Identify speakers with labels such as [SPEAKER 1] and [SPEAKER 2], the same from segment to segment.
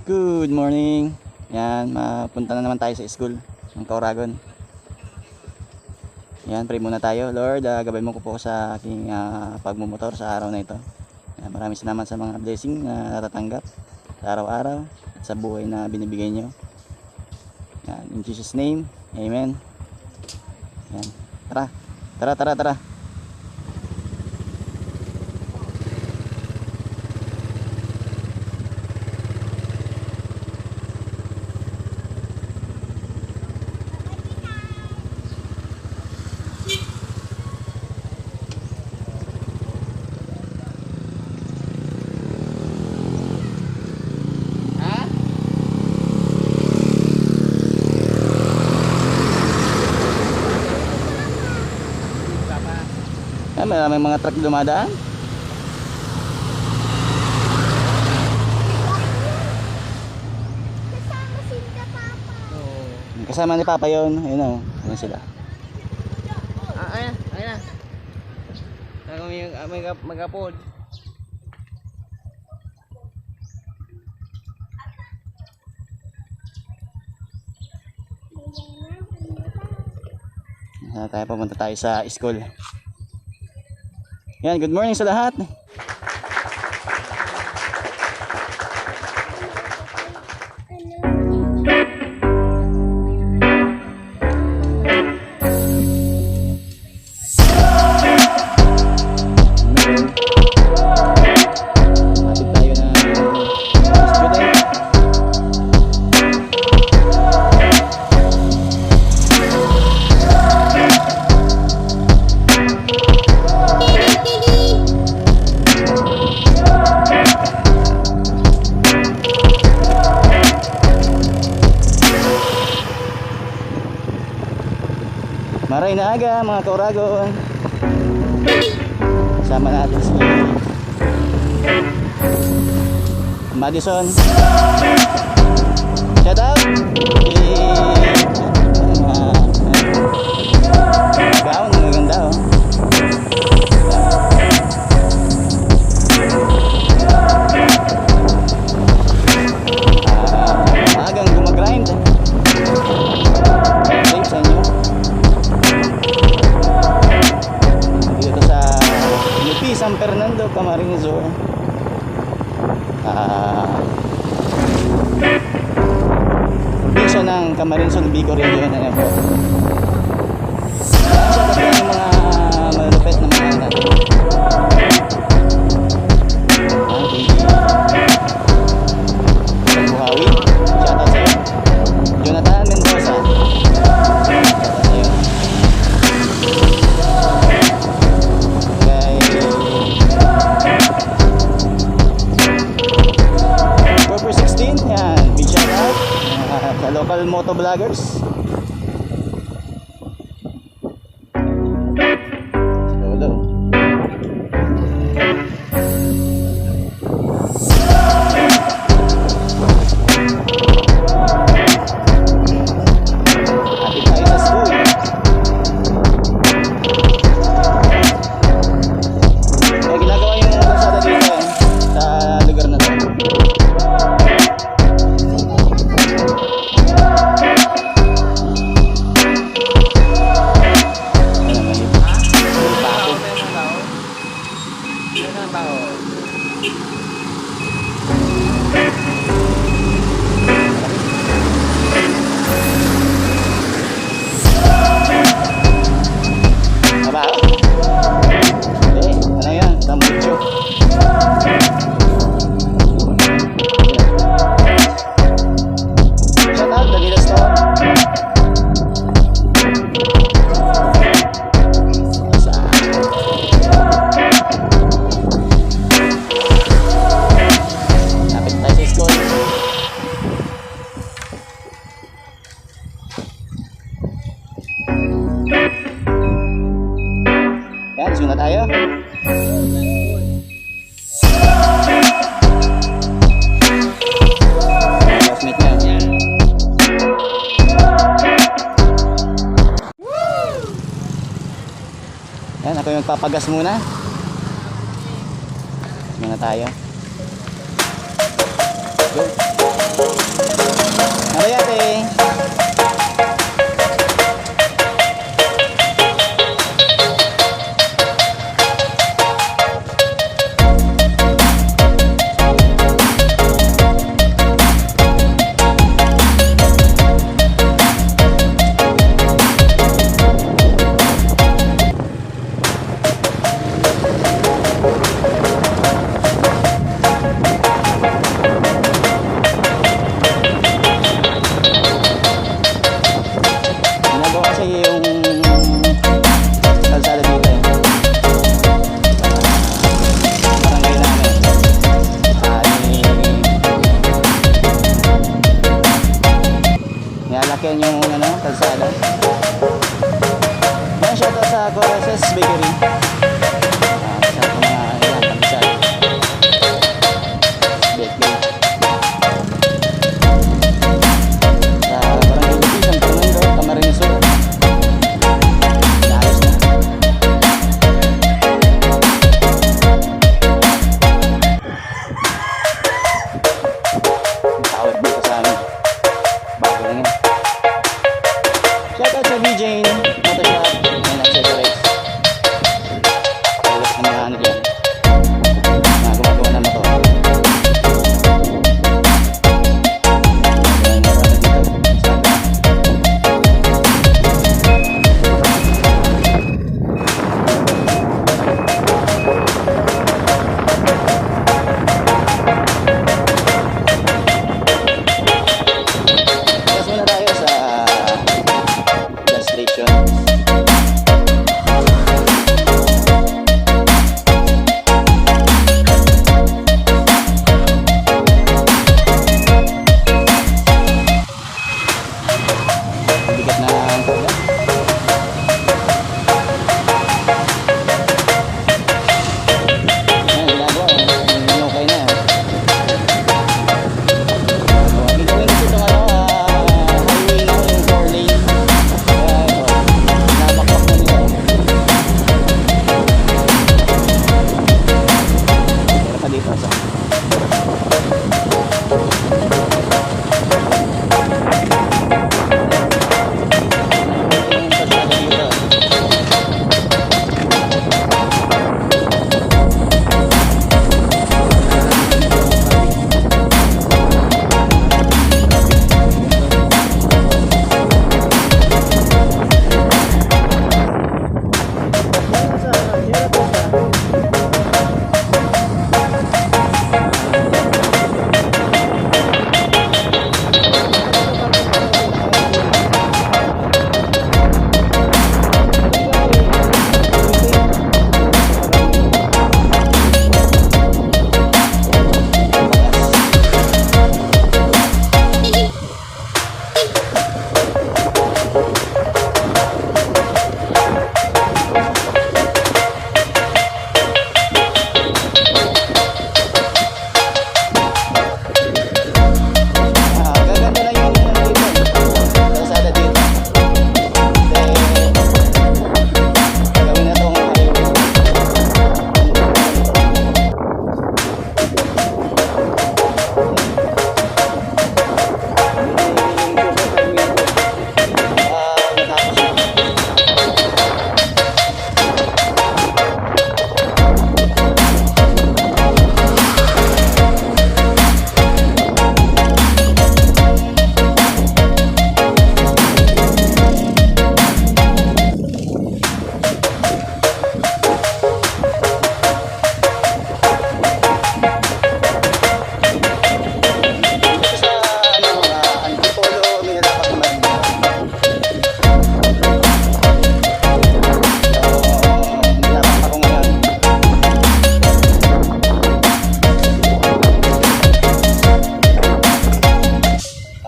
[SPEAKER 1] Good morning. Yan, mapunta na naman tayo sa school ng Kauragon. Yan, pray muna tayo. Lord, gabay mo ko po sa aking pagmumotor sa araw na ito. Yan, maraming salamat sa mga blessing na natatanggap sa araw-araw at sa buhay na binibigay nyo. Yan, in Jesus name, amen. Yan, tara. May mga truck dumadaan.
[SPEAKER 2] Kasama sila Papa.
[SPEAKER 1] Kasama ni Papa yun. Ayun o. Ayun sila.
[SPEAKER 3] Ayan. Mag-upload.
[SPEAKER 1] Pupunta tayo sa school. Yan, good morning sa lahat. Maray na aga mga Kauragon. Sama natin si Madison. Shout out. Gaon, maganda oh. Agang gumagrind. Safe sa inyo. Dito sa UP San Fernando, Camarines Sur. Probinsya ng Camarines Sur, Bicol Region. Ano po? Shout out yung mga malupit na mga natin. Buhawi. Shout out sa'yo. Jonathan Mendoza. Local moto vloggers. Yan, sunod na tayo. Classmate niya. Yan. Yan, ako yung magpapagas muna. Muna tayo. Go. sasakyan yung ano, kalsada. Yan, shoutout sa Coreses Bakery. Sa mga yan, kalsada. Bakery. Sa Barangay Lupi, San Fernando, Camarines Sur. Naayos na. Tawad dito sa amin. Bago lang yan. Shoutout sa VJ Motoshop and Accessories. Ulit ng mga ano dyan. Mga gumagawa ng motor. Ayan, marami dito. Instagram. Gas muna tayo sa gas station. Bigat na ang karga. Ayan, ginagawa. Okay na. Ang gawin kasi itong ano, highway na yung 4 lane. Kaya ito, nabakbak na nila. Pero pa dito sa yung kalsada dito. Gaganda lang yung ano dito, kalsada dito. Kasi gawin na itong highway. Natapos na. Dito sa ano, Antipolo, Minalapak naman. Minalapak ako ngayon.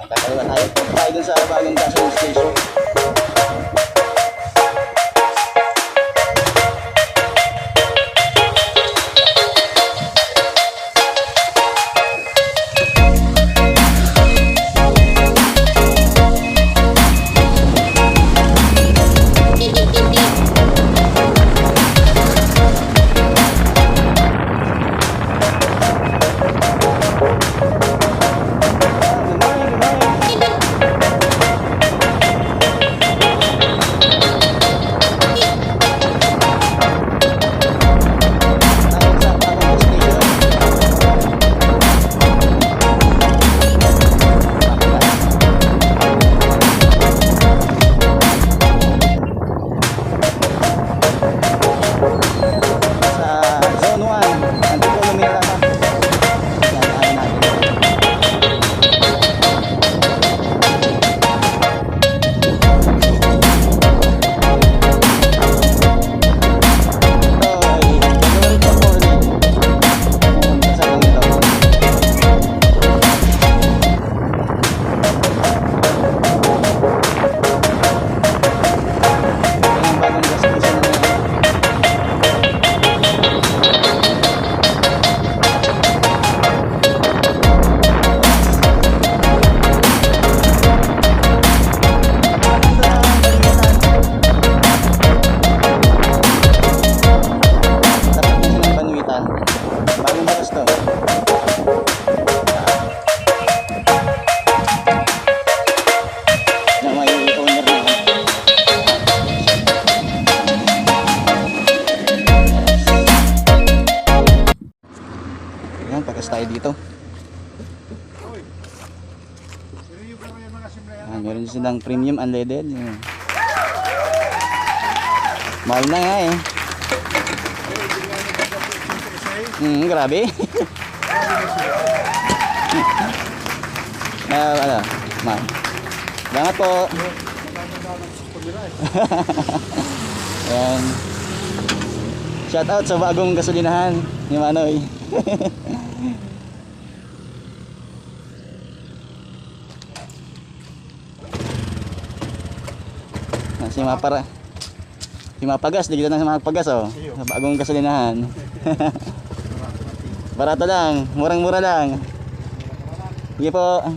[SPEAKER 1] Kakaliwa tayo. Tayo dun sa bagong gasoline station. Good morning, good morning. Yan, meron din silang premium unleaded. Yan. Mahal na nga eh. Grabe. Ano, mahal. Salamat po. Yan. Shout out sa bagong gasolinahan ni Manoy. Si Mapagas, dito na sa Mapagas oh. Sa bagong gasolinahan. Barato lang, murang-mura lang. Sige po.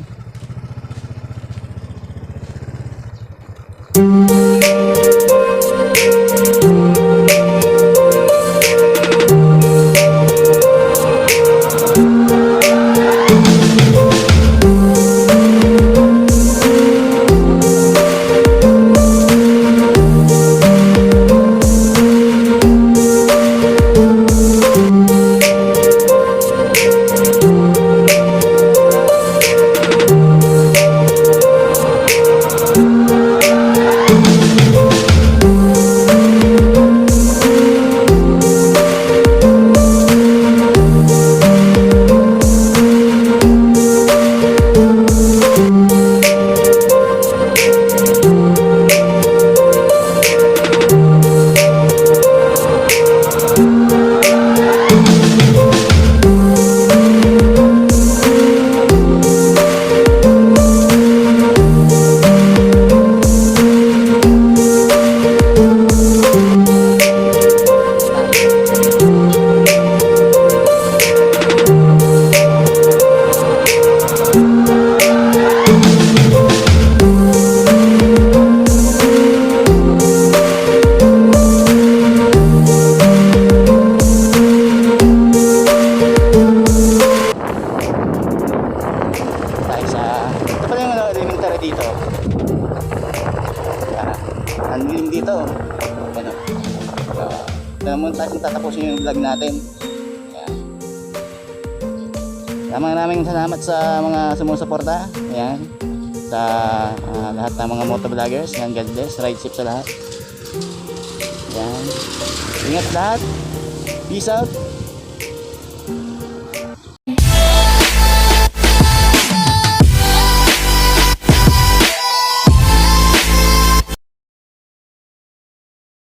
[SPEAKER 1] Dito. Ang lilim dito. Ano? Naman tayo tatapusin yung vlog natin. Maraming salamat sa mga sumusuporta. Ayan. Sa lahat ng mga motovloggers. Ayan, God bless. Ride safe sa lahat. Ayan. Ingat lahat. Peace out.